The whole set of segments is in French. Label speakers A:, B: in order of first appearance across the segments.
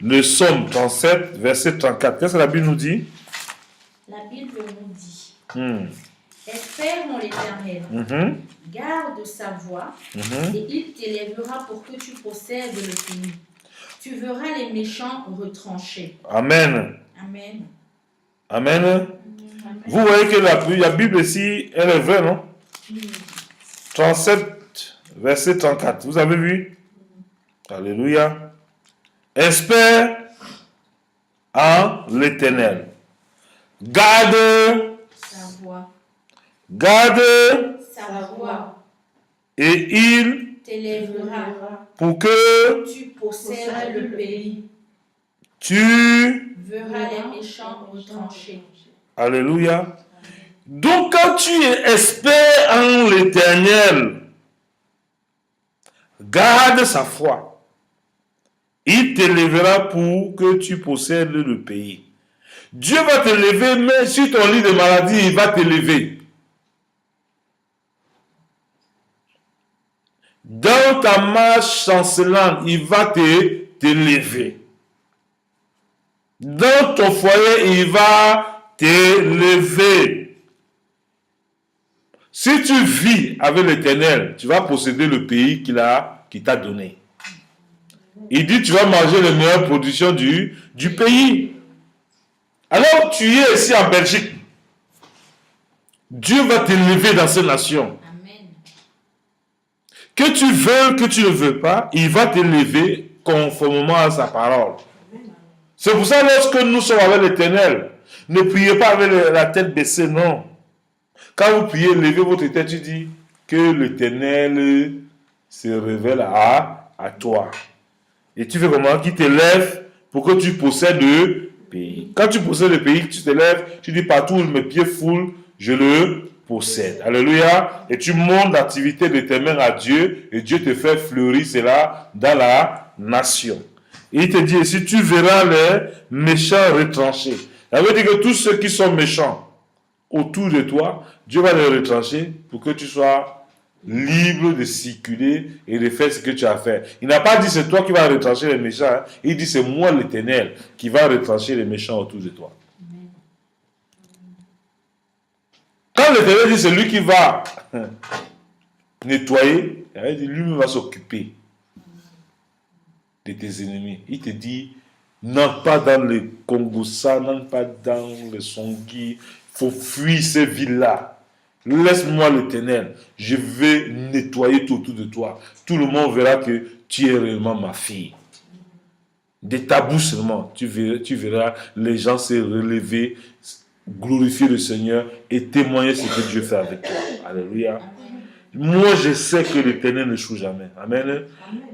A: le psaume 37, verset 34. Qu'est-ce que la Bible nous dit?
B: La Bible nous dit
A: Hmm.
B: Espère en l'Éternel,
A: Mhm.
B: garde sa voie,
A: Mhm.
B: et il t'élèvera pour que tu possèdes le pays. Tu verras les méchants retranchés.
A: Amen.
B: Amen.
A: Amen.
B: Amen.
A: Vous voyez que la Bible ici, elle est vraie, non? 37, verset 34. Vous avez vu? Alléluia. Espère en l'Éternel. Garde,
B: Sa voix,
A: sa
B: voix,
A: et il
B: t'élèvera
A: pour que
B: tu possèdes le pays.
A: tu...
B: Verras les méchants retranchés.
A: Alléluia. Donc quand tu espères en l'Éternel, garde sa foi. Il t'élèvera pour que tu possèdes le pays. Dieu va t'élever, mais sur ton lit de maladie, il va t'élever. Dans ta marche chancelante, il va t'élever. Dans ton foyer, il va t'élever. Si tu vis avec l'Éternel, tu vas posséder le pays qu'il t'a donné. Il dit tu vas manger les meilleures productions du pays. Alors tu es ici en Belgique. Dieu va t'élever dans ces nations.
B: Amen.
A: Que tu veux, que tu ne veux pas, il va t'élever conformément à sa parole. C'est pour ça que lorsque nous sommes avec l'Éternel, ne priez pas avec la tête baissée, non. Quand vous priez, levez votre tête, tu dis que l'Éternel se révèle à toi. Et tu fais comment? Qu'il t'élève pour que tu possèdes le pays. Quand tu possèdes le pays, tu t'élèves, tu dis partout où mes pieds foulent, je le possède. Alléluia. Et tu montes l'activité de tes mains à Dieu et Dieu te fait fleurir cela dans la nation. Et il te dit ici, tu verras les méchants retranchés. Ça veut dire que tous ceux qui sont méchants autour de toi, Dieu va les retrancher pour que tu sois libre de circuler et de faire ce que tu as fait. Il n'a pas dit c'est toi qui vas retrancher les méchants. Hein. Il dit c'est moi l'Éternel qui va retrancher les méchants autour de toi. Quand l'Éternel dit c'est lui qui va nettoyer, il dit lui-même va s'occuper de tes ennemis. Il te dit n'entre pas dans le Congossa, n'entre pas dans le Songui. Il faut fuir ces villes-là. Laisse-moi l'Éternel. Je vais nettoyer tout autour de toi. Tout le monde verra que tu es réellement ma fille. De ta bouche seulement, tu verras les gens se relever, glorifier le Seigneur et témoigner ce que Dieu fait avec toi. Alléluia. Moi, je sais que l'Éternel n'échoue jamais. Amen.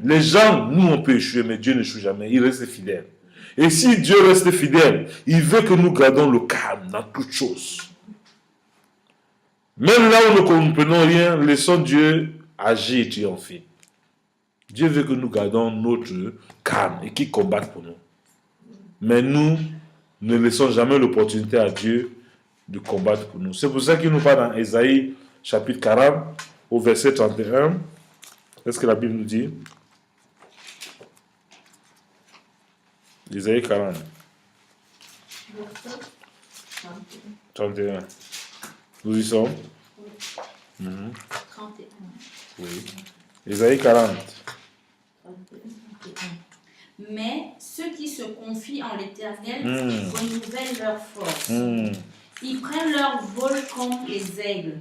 A: Les gens, nous, on peut échouer, mais Dieu n'échoue jamais. Il reste fidèle. Et si Dieu reste fidèle, il veut que nous gardons le calme dans toutes choses. Même là où nous ne comprenons rien, laissons Dieu agir et triompher. Dieu veut que nous gardons notre calme et qu'il combatte pour nous. Mais nous ne laissons jamais l'opportunité à Dieu de combattre pour nous. C'est pour ça qu'il nous parle dans Ésaïe chapitre 40 au verset 31. Qu'est-ce que la Bible nous dit? Ésaïe 40. 31. Nous y sommes?
B: 31.
A: Oui. Ésaïe 40.
B: 31. Mais ceux qui se confient en l'Éternel renouvellent leur force. Ils prennent leur vol comme les aigles.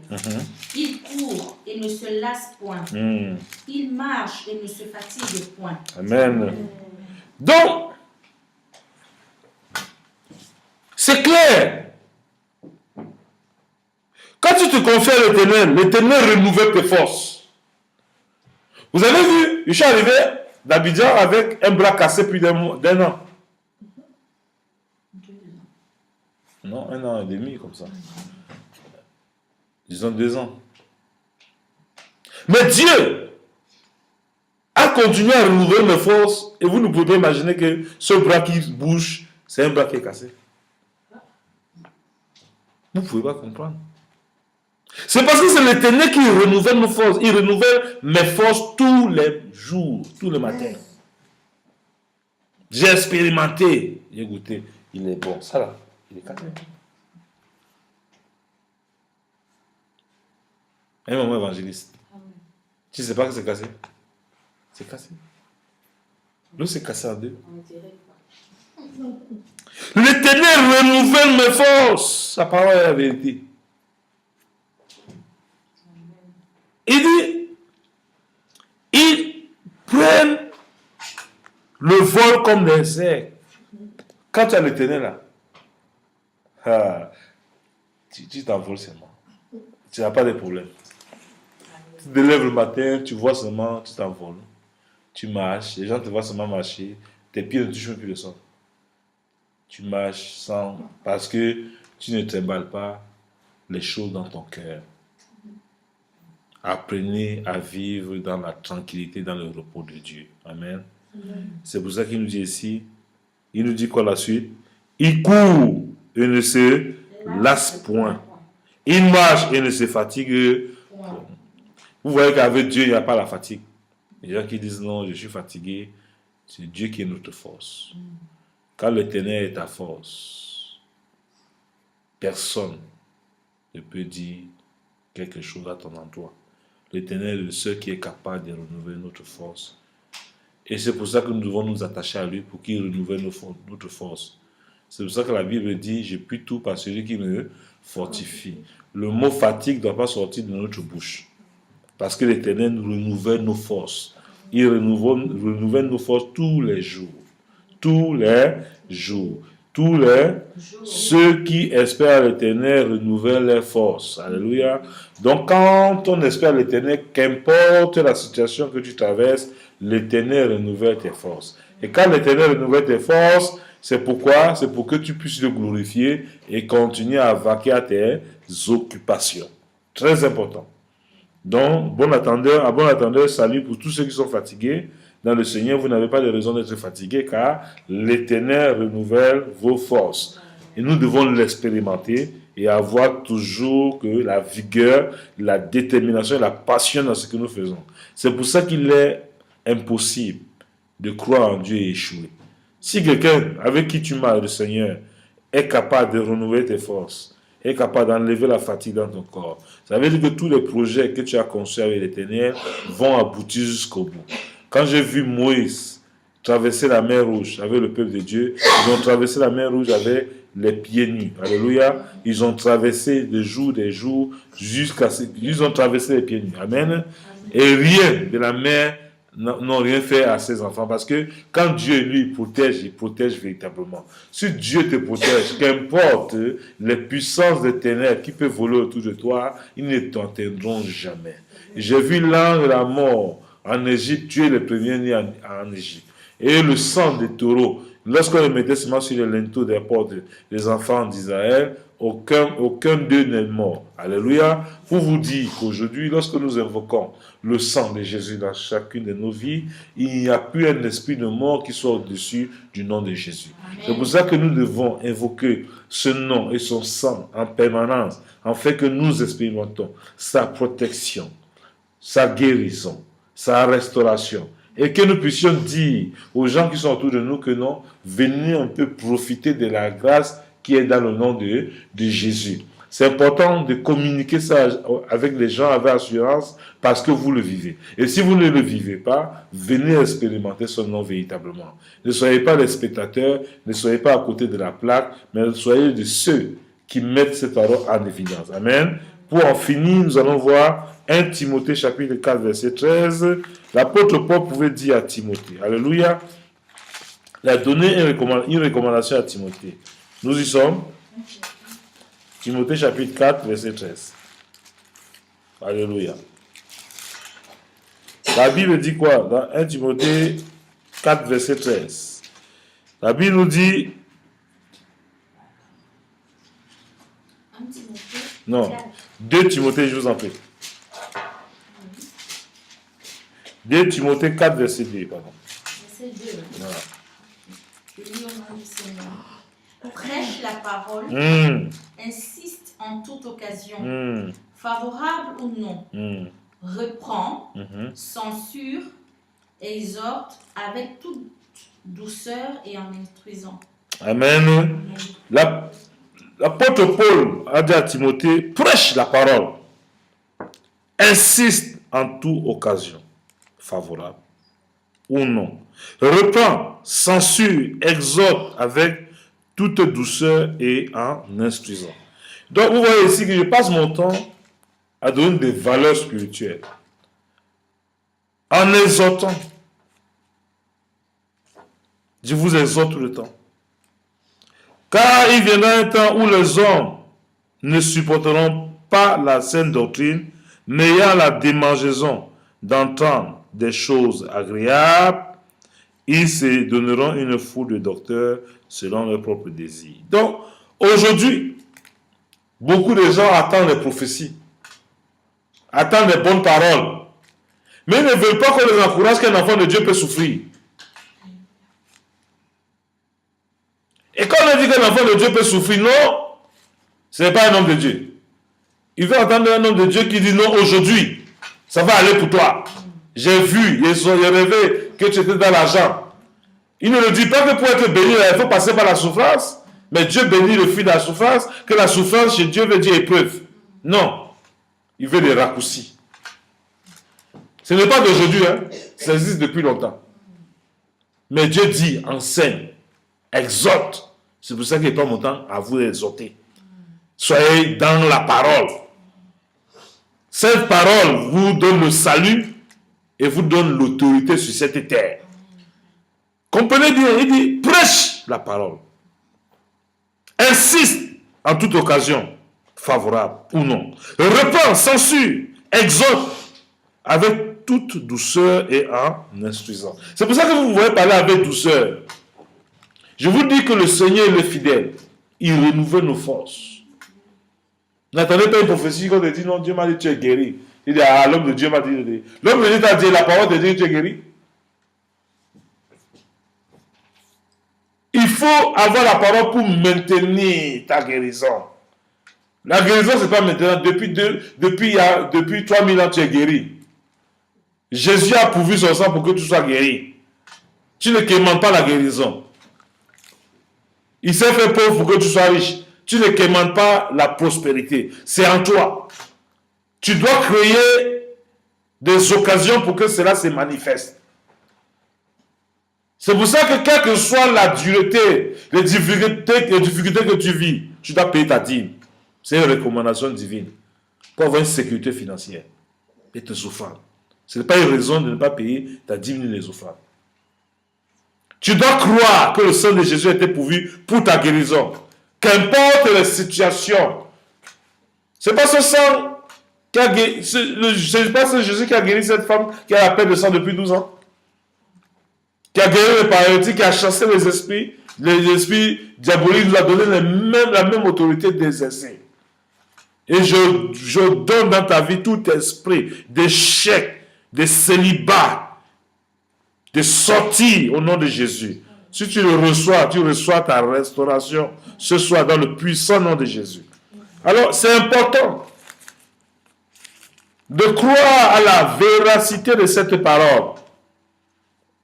B: Ils courent et ne se lassent point. Ils marchent et ne se fatiguent point.
A: Amen. Donc, c'est clair. Quand tu te confies à l'Éternel, l'Éternel renouvelle tes forces. Vous avez vu, je suis arrivé d'Abidjan avec un bras cassé plus d'un an. Non, 1 an et demi, comme ça. Disons 2 ans. Mais Dieu a continué à renouveler mes forces et vous ne pouvez pas imaginer que ce bras qui bouge, c'est un bras qui est cassé. Vous ne pouvez pas comprendre. C'est parce que c'est l'Éternel qui renouvelle nos forces. Il renouvelle mes forces tous les jours, tous les matins. J'ai expérimenté. J'ai goûté. Il est bon. Ça là, il est cassé. Un moment évangéliste. Tu ne sais pas que c'est cassé? C'est cassé. L'eau s'est cassé en deux. L'Éternel renouvelle mes forces. Sa parole est la vérité. Il dit, ils prennent le vol comme des aigles. Quand tu as l'Éternel là, tu t'envoles seulement. Tu n'as pas de problème. Tu te lèves le matin, tu vois seulement, tu t'envoles. Tu marches, les gens te voient seulement marcher, tes pieds ne touchent plus le sol. Tu marches sans, parce que tu ne trimballes pas les choses dans ton cœur. Apprenez à vivre dans la tranquillité, dans le repos de Dieu. Amen. C'est pour ça qu'il nous dit ici, il nous dit quoi la suite? Il court et ne se lasse point. Il marche et ne se fatigue. Vous voyez qu'avec Dieu, il n'y a pas la fatigue. Les gens qui disent non, je suis fatigué, c'est Dieu qui est notre force. Quand l'Éternel est ta force, personne ne peut dire quelque chose à ton endroit. L'Éternel est le seul qui est capable de renouveler notre force. Et c'est pour ça que nous devons nous attacher à lui pour qu'il renouvelle notre force. C'est pour ça que la Bible dit, je puis tout par celui qui me fortifie. Le mot fatigue ne doit pas sortir de notre bouche. Parce que l'Éternel renouvelle nos forces. Il renouvelle nos forces tous les jours. Tous les jours. Tous les ceux qui espèrent l'Éternel renouvellent leurs forces. Alléluia. Donc quand on espère l'Éternel, qu'importe la situation que tu traverses, l'Éternel renouvelle tes forces. Et quand l'Éternel renouvelle tes forces, c'est pourquoi? C'est pour que tu puisses le glorifier et continuer à vaquer à tes occupations. Très important. Donc, bon attendeur, salut pour tous ceux qui sont fatigués. Dans le Seigneur, vous n'avez pas de raison d'être fatigué car l'Éternel renouvelle vos forces. Et nous devons l'expérimenter et avoir toujours que la vigueur, la détermination et la passion dans ce que nous faisons. C'est pour ça qu'il est impossible de croire en Dieu et échouer. Si quelqu'un avec qui tu marches, le Seigneur, est capable de renouveler tes forces, est capable d'enlever la fatigue dans ton corps, ça veut dire que tous les projets que tu as conçus avec l'Éternel vont aboutir jusqu'au bout. Quand j'ai vu Moïse traverser la mer Rouge avec le peuple de Dieu, ils ont traversé la mer Rouge avec les pieds nus. Alléluia. Ils ont traversé des jours, jusqu'à ce qu'ils ont traversé les pieds nus. Amen. Et rien de la mer n'ont rien fait à ses enfants. Parce que quand Dieu, lui, il protège véritablement. Si Dieu te protège, qu'importe les puissances des ténèbres qui peuvent voler autour de toi, ils ne t'atteindront jamais. J'ai vu l'ange de la mort en Égypte tuer les premiers-nés en Égypte. Et le sang des taureaux, lorsqu'on le mettait seulement sur les linteaux des portes des enfants d'Israël, aucun d'eux n'est mort. Alléluia. Pour vous dire qu'aujourd'hui, lorsque nous invoquons le sang de Jésus dans chacune de nos vies, il n'y a plus un esprit de mort qui soit au-dessus du nom de Jésus. C'est pour ça que nous devons invoquer ce nom et son sang en permanence, afin que nous expérimentons sa protection, sa guérison, sa restauration. Et que nous puissions dire aux gens qui sont autour de nous que non, venez un peu profiter de la grâce qui est dans le nom de Jésus. C'est important de communiquer ça avec les gens avec assurance parce que vous le vivez. Et si vous ne le vivez pas, venez expérimenter son nom véritablement. Ne soyez pas les spectateurs, ne soyez pas à côté de la plaque, mais soyez de ceux qui mettent cette parole en évidence. Amen. Pour en finir, nous allons voir 1 Timothée chapitre 4 verset 13. L'apôtre Paul pouvait dire à Timothée, alléluia, il a donné une recommandation à Timothée. Nous y sommes. Timothée chapitre 4 verset 13. Alléluia. La Bible dit quoi? Dans 1 Timothée 4 verset 13. La Bible nous dit... Non. 2 Timothée, je vous en prie. 2 Timothée 4 verset 2, pardon.
B: Verset 2. Voilà. Je lis au nom du Seigneur. Prêche la parole, insiste en toute occasion, favorable ou non, reprend, censure, exhorte avec toute douceur et en instruisant.
A: Amen. L'apôtre Paul a dit à Timothée, prêche la parole. Insiste en toute occasion, favorable ou non. Reprend, censure, exhorte avec toute douceur et en instruisant. Donc vous voyez ici que je passe mon temps à donner des valeurs spirituelles. En exhortant. Je vous exhorte tout le temps. Car il viendra un temps où les hommes ne supporteront pas la saine doctrine, n'ayant la démangeaison d'entendre des choses agréables, ils se donneront une foule de docteurs selon leurs propres désirs. Donc, aujourd'hui, beaucoup de gens attendent les prophéties, attendent les bonnes paroles, mais ils ne veulent pas qu'on les encourage qu'un enfant de Dieu peut souffrir. Et quand on dit qu'un enfant de Dieu peut souffrir, non, ce n'est pas un homme de Dieu. Il veut entendre un homme de Dieu qui dit non, aujourd'hui, ça va aller pour toi. J'ai vu, j'ai rêvé que tu étais dans l'argent. Il ne le dit pas que pour être béni, il faut passer par la souffrance. Mais Dieu bénit le fruit de la souffrance, que la souffrance chez Dieu veut dire épreuve. Non, il veut des raccourcis. Ce n'est pas d'aujourd'hui, hein. Ça existe depuis longtemps. Mais Dieu dit, enseigne, exhorte. C'est pour ça qu'il prend mon temps à vous exhorter. Soyez dans la parole. Cette parole vous donne le salut et vous donne l'autorité sur cette terre. Comprenez bien, il dit, prêche la parole. Insiste en toute occasion, favorable ou non. Reprends, censure, exhorte avec toute douceur et en instruisant. C'est pour ça que vous voyez parler avec douceur. Je vous dis que le Seigneur est fidèle. Il renouvelle nos forces. N'attendez pas une prophétie quand on dit non, Dieu m'a dit tu es guéri. Il dit ah, l'homme de Dieu m'a dit. L'homme de Dieu t'a dit la parole de Dieu, tu es guéri. Il faut avoir la parole pour maintenir ta guérison. La guérison, ce n'est pas maintenant. Depuis 3000 ans, tu es guéri. Jésus a pourvu son sang pour que tu sois guéri. Tu ne quémandes pas la guérison. Il s'est fait pauvre pour que tu sois riche. Tu ne quémandes pas la prospérité. C'est en toi. Tu dois créer des occasions pour que cela se manifeste. C'est pour ça que quelle que soit la dureté, les difficultés que tu vis, tu dois payer ta dîme. C'est une recommandation divine pour avoir une sécurité financière et te souffrir. Ce n'est pas une raison de ne pas payer ta dîme ni les offrandes. Tu dois croire que le sang de Jésus a été pourvu pour ta guérison. Qu'importe les situations. Ce n'est pas ce sang qui a guéri, c'est pas ce Jésus qui a guéri cette femme qui a la perte de sang depuis 12 ans. Qui a guéri les paralytiques, qui a chassé les esprits diaboliques, nous a donné la même autorité d'exercer. Et je donne dans ta vie tout esprit d'échec, de célibat, de sortie au nom de Jésus. Si tu le reçois, tu reçois ta restauration ce soir dans le puissant nom de Jésus. Alors, c'est important de croire à la véracité de cette parole.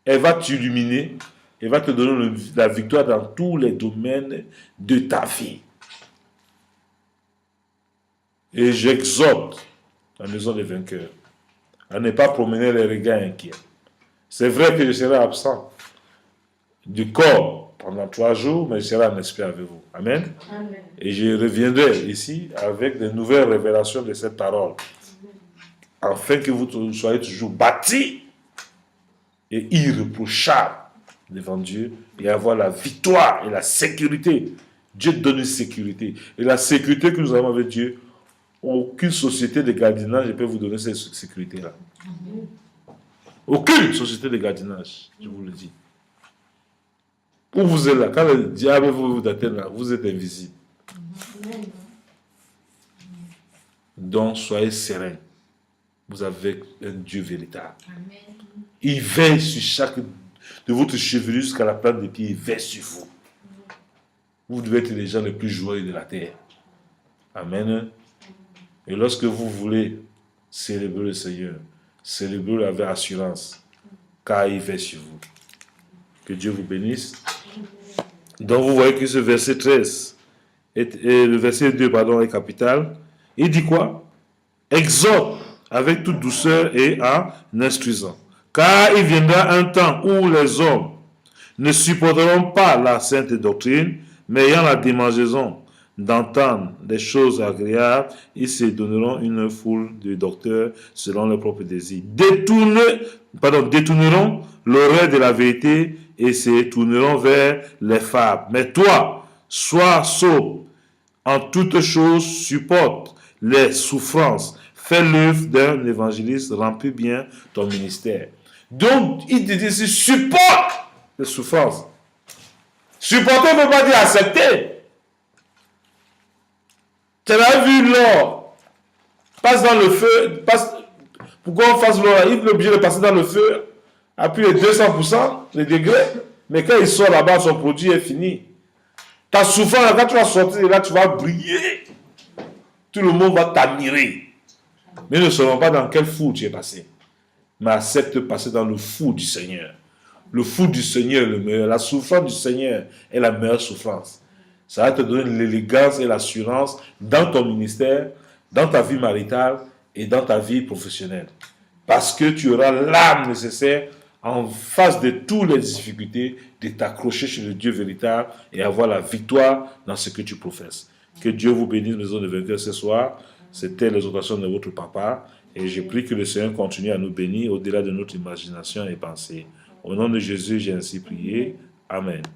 A: Elle va t'illuminer, elle va te donner la victoire dans tous les domaines de ta vie. Et j'exhorte la maison des vainqueurs à ne pas promener les regards inquiets. C'est vrai que je serai absent du corps pendant 3 jours, mais je serai en esprit avec vous. Amen. Amen. Et je reviendrai ici avec de nouvelles révélations de cette parole, afin que vous soyez toujours bâtis et irréprochables devant Dieu et avoir la victoire et la sécurité. Dieu donne une sécurité. Et la sécurité que nous avons avec Dieu, aucune société de gardiennage ne peut vous donner cette sécurité-là. Aucune société de gardiennage, je vous le dis. Où vous êtes là, quand le diable vous atteint là, vous êtes invisible. Donc, soyez sereins. Vous avez un Dieu véritable. Il veille sur chaque de votre chevelu jusqu'à la plante des pieds. Il veille sur vous. Vous devez être les gens les plus joyeux de la terre. Amen. Et lorsque vous voulez célébrer le Seigneur, célébrez avec assurance, car il veille sur vous. Que Dieu vous bénisse. Donc vous voyez que ce verset 13 et le verset 2 pardon, est capital. Il dit quoi? Exhorte avec toute douceur et en instruisant. Car il viendra un temps où les hommes ne supporteront pas la sainte doctrine, mais ayant la démangeaison d'entendre des choses agréables, ils se donneront une foule de docteurs selon leurs propres désirs. Détourneront l'oreille de la vérité et se tourneront vers les fables. Mais toi, sois sobre en toutes choses, supporte les souffrances, fais l'œuvre d'un évangéliste, remplis bien ton ministère. Donc, il te dit, supporte les souffrances. Supporter ne veut pas dire accepter. Tu as vu l'or passe dans le feu. Pourquoi on fasse l'or? Il est obligé de passer dans le feu à plus de 200% les degrés. Mais quand il sort là-bas, son produit est fini. Ta souffrance, quand tu vas sortir là, tu vas briller. Tout le monde va t'admirer. Mais ne savons pas dans quel four tu es passé. Mais accepte de passer dans le four du Seigneur. Le four du Seigneur est le meilleur. La souffrance du Seigneur est la meilleure souffrance. Ça va te donner l'élégance et l'assurance dans ton ministère, dans ta vie maritale et dans ta vie professionnelle. Parce que tu auras l'âme nécessaire en face de toutes les difficultés de t'accrocher sur le Dieu véritable et avoir la victoire dans ce que tu professes. Que Dieu vous bénisse, maison de vainqueurs, ce soir. C'était l'exhortation de votre papa. Et je prie que le Seigneur continue à nous bénir au-delà de notre imagination et pensée. Au nom de Jésus, j'ai ainsi prié. Amen.